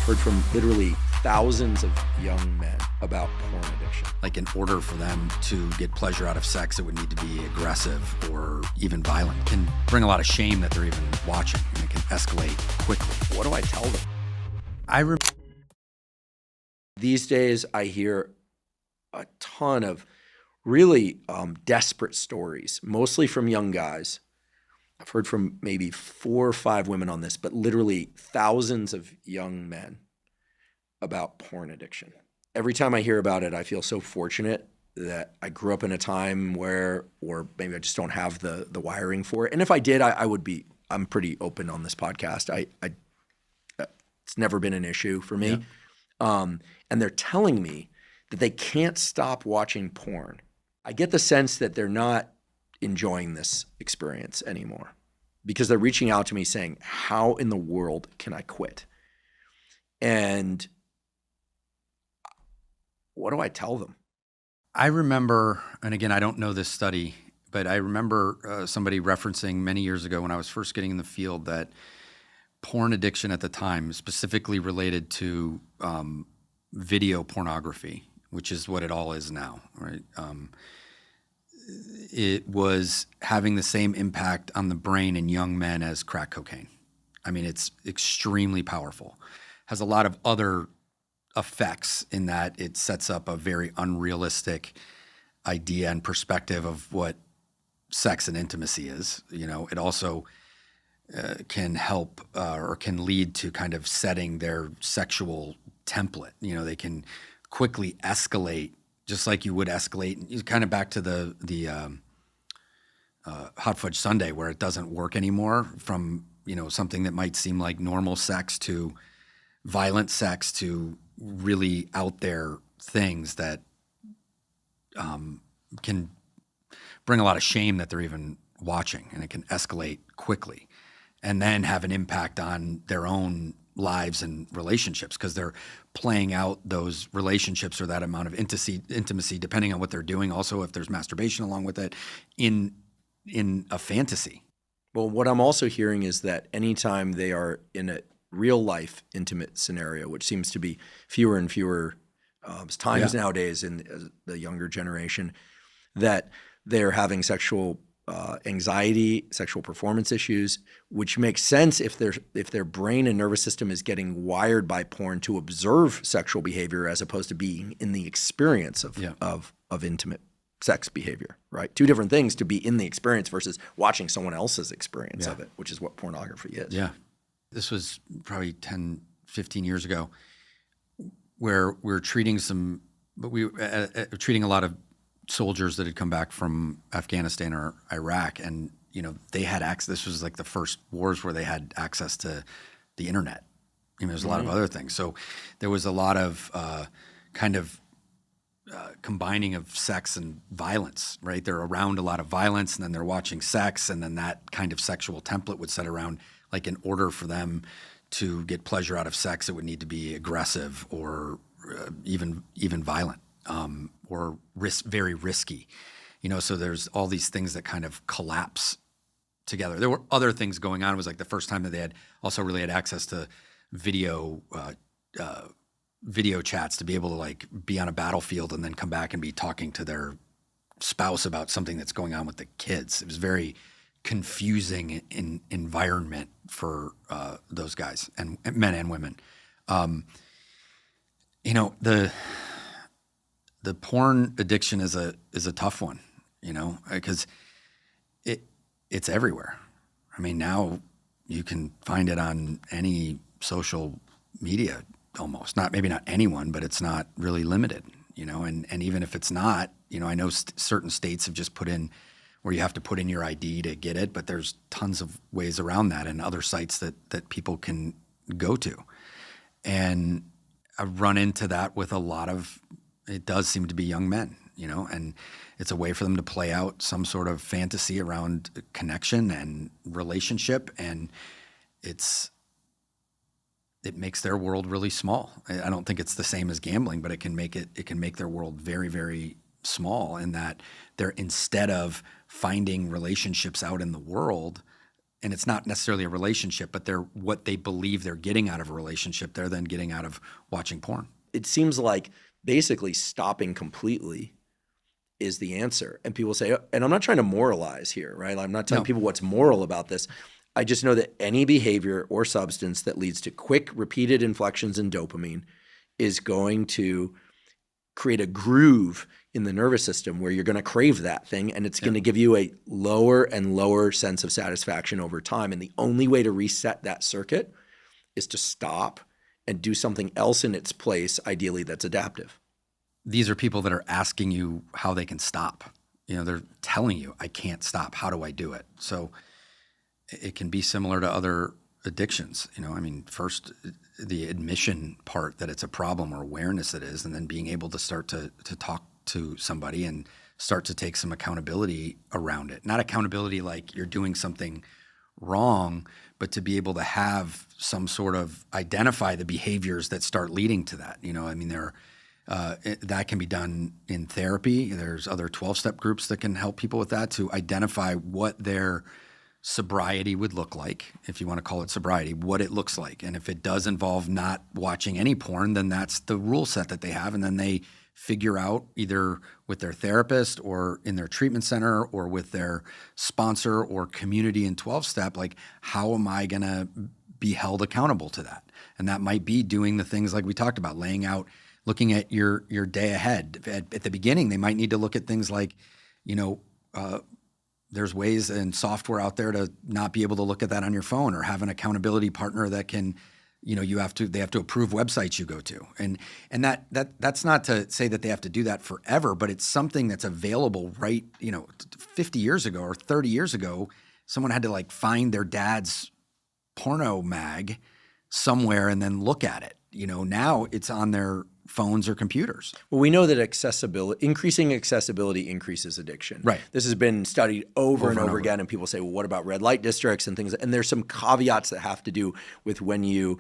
heard from literally thousands of young men about porn addiction. Like, in order for them to get pleasure out of sex, it would need to be aggressive or even violent. It can bring a lot of shame that they're even watching, and it can escalate quickly. What do I tell them? These days, I hear a ton of really desperate stories, mostly from young guys. I've heard from maybe 4 or 5 women on this, but literally thousands of young men about porn addiction. Every time I hear about it, I feel so fortunate that I grew up in a time where, or maybe I just don't have the wiring for it. And if I did, I'm pretty open on this podcast. It's never been an issue for me. Yeah. And they're telling me that they can't stop watching porn. I get the sense that they're not enjoying this experience anymore because they're reaching out to me saying, how in the world can I quit? And what do I tell them? I remember, and again, I don't know this study, but I remember somebody referencing many years ago when I was first getting in the field that porn addiction at the time, specifically related to video pornography, which is what it all is now, right? It was having the same impact on the brain in young men as crack cocaine. I mean, it's extremely powerful. Has a lot of other effects in that it sets up a very unrealistic idea and perspective of what sex and intimacy is. You know, it also can help or can lead to kind of setting their sexual template. You know, they can quickly escalate, just like you would escalate, kind of back to the hot fudge sundae, where it doesn't work anymore, from, you know, something that might seem like normal sex to violent sex to really out there things that can bring a lot of shame that they're even watching, and it can escalate quickly and then have an impact on their own lives and relationships because they're playing out those relationships or that amount of intimacy, depending on what they're doing. Also, if there's masturbation along with it, in a fantasy. Well, what I'm also hearing is that anytime they are in a real life intimate scenario, which seems to be fewer and fewer times nowadays in the younger generation, that they're having sexual anxiety, sexual performance issues, which makes sense if their brain and nervous system is getting wired by porn to observe sexual behavior as opposed to being in the experience of intimate sex behavior, right? 2 different things, to be in the experience versus watching someone else's experience of it, which is what pornography is. Yeah. This was probably 10, 15 years ago, where we're treating treating a lot of soldiers that had come back from Afghanistan or Iraq, and, you know, they had access. This was like the first wars where they had access to the internet. I mean, there's a lot of other things. So there was a lot of combining of sex and violence, right? They're around a lot of violence, and then they're watching sex, and then that kind of sexual template would set around, like, in order for them to get pleasure out of sex, it would need to be aggressive or even violent. Or very risky, you know. So there's all these things that kind of collapse together. There were other things going on. It was like the first time that they had also really had access to video chats, to be able to, like, be on a battlefield and then come back and be talking to their spouse about something that's going on with the kids. It was very confusing environment for those guys, and men and women. You know, the porn addiction is a tough one, you know, because it's everywhere. I mean, now you can find it on any social media almost. Maybe not anyone, but it's not really limited, you know. And even if it's not, you know, I know certain states have just put in where you have to put in your ID to get it, but there's tons of ways around that, and other sites that people can go to. And I've run into that with a lot of, it does seem to be young men, you know, and it's a way for them to play out some sort of fantasy around connection and relationship, and it makes their world really small. I don't think it's the same as gambling, but it can make their world very, very small, in that they're, instead of finding relationships out in the world, and it's not necessarily a relationship, but they're what they believe they're getting out of a relationship, they're then getting out of watching porn. It seems like basically stopping completely is the answer. And people say, and I'm not trying to moralize here, right? I'm not telling people what's moral about this. I just know that any behavior or substance that leads to quick, repeated inflections in dopamine is going to create a groove in the nervous system where you're going to crave that thing, and it's going to give you a lower and lower sense of satisfaction over time. And the only way to reset that circuit is to stop and do something else in its place, ideally that's adaptive. These are people that are asking you how they can stop. They're telling you, I can't stop. How do I do it? So it can be similar to other addictions. First, the admission part that it's a problem or awareness it is, and then being able to start to talk to somebody and start to take some accountability around it. Not accountability like you're doing something wrong, but to be able to have some sort of identify the behaviors that start leading to that. That can be done in therapy. There's other 12-step groups that can help people with that, to identify what their sobriety would look like, if you want to call it sobriety, what it looks like. And if it does involve not watching any porn, then that's the rule set that they have. And then they figure out, either with their therapist or in their treatment center or with their sponsor or community in 12-step, like, how am I going to be held accountable to that? And that might be doing the things like we talked about, laying out, looking at your day ahead. At the beginning, they might need to look at things like, there's ways and software out there to not be able to look at that on your phone, or have an accountability partner that can, they have to approve websites you go to. And that's not to say that they have to do that forever, but it's something that's available, right? 50 years ago or 30 years ago, someone had to find their dad's porno mag somewhere and then look at it. Now it's on their phones or computers. Well, we know that increasing accessibility increases addiction. Right. This has been studied over and over again, and people say, well, what about red light districts and things? And there's some caveats that have to do with when you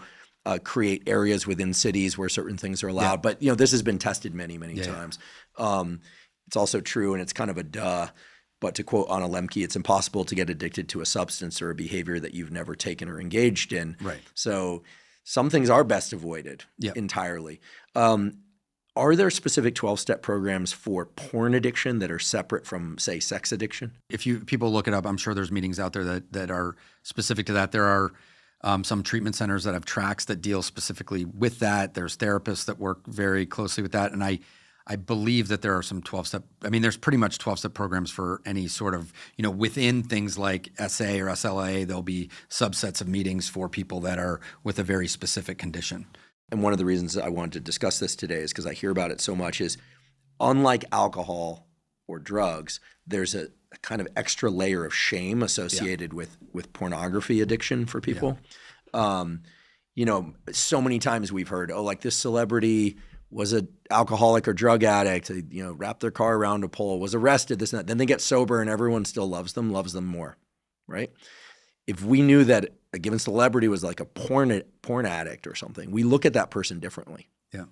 create areas within cities where certain things are allowed. But, this has been tested many, many times. It's also true, and it's kind of a duh, but to quote Anna Lemke, it's impossible to get addicted to a substance or a behavior that you've never taken or engaged in. Right. So some things are best avoided entirely. Are there specific 12-step programs for porn addiction that are separate from, say, sex addiction? If people look it up, I'm sure there's meetings out there that are specific to that. There are some treatment centers that have tracks that deal specifically with that. There's therapists that work very closely with that. And I believe that there are some 12-step, there's pretty much 12-step programs for any sort of, within things like SA or SLA, there'll be subsets of meetings for people that are with a very specific condition. And one of the reasons I wanted to discuss this today is because I hear about it so much, is unlike alcohol or drugs, there's a kind of extra layer of shame associated with pornography addiction for people. So many times we've heard, this celebrity was an alcoholic or drug addict, wrapped their car around a pole, was arrested, this and that. Then they get sober and everyone still loves them more, right? If we knew that a given celebrity was like a porn addict or something, we look at that person differently. Yeah.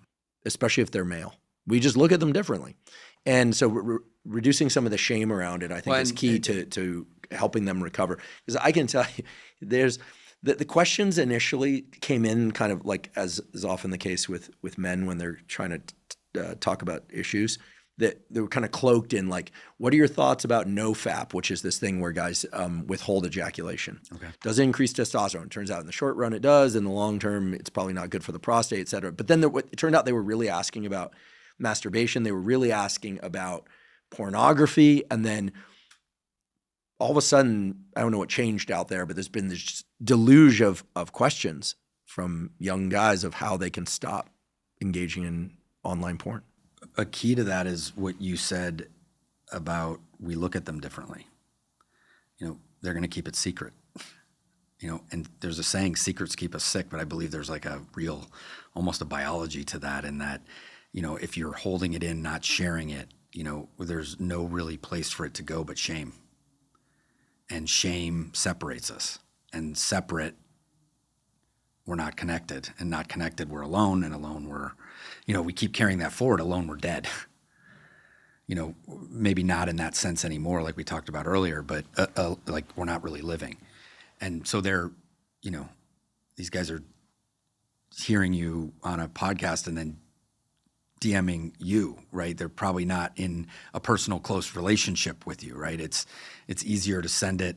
Especially if they're male. We just look at them differently. And so reducing some of the shame around it, I think, is key to helping them recover. Because I can tell you, there's the questions initially came in kind of like, as is often the case with men when they're trying to talk about issues, that they were kind of cloaked in like, what are your thoughts about NoFap, which is this thing where guys withhold ejaculation. Okay. Does it increase testosterone? Turns out in the short run it does. In the long term, it's probably not good for the prostate, et cetera. But then it turned out they were really asking about masturbation. They were really asking about pornography. And then all of a sudden, I don't know what changed out there, but there's been this deluge of questions from young guys of how they can stop engaging in online porn. A key to that is what you said about we look at them differently. They're going to keep it secret. And there's a saying, secrets keep us sick, but I believe there's like a real, almost a biology to that, in that, if you're holding it in, not sharing it, there's no really place for it to go but shame. And shame separates us. And separate, we're not connected. And not connected, we're alone. And alone, we're, we keep carrying that forward. Alone, we're dead. Maybe not in that sense anymore, like we talked about earlier, but like we're not really living. And so they're, you know, these guys are hearing you on a podcast and then DMing you, right? They're probably not in a personal close relationship with you, right? It's easier to send it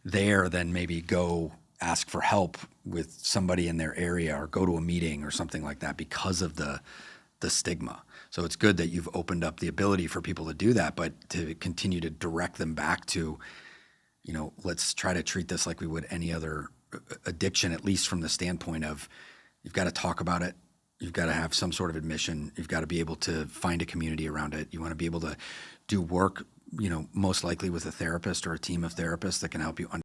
there than maybe go ask for help with somebody in their area or go to a meeting or something like that because of the stigma. So it's good that you've opened up the ability for people to do that, but to continue to direct them back to, you know, let's try to treat this like we would any other addiction, at least from the standpoint of you've got to talk about it. You've got to have some sort of admission. You've got to be able to find a community around it. You want to be able to do work, you know, most likely with a therapist or a team of therapists that can help you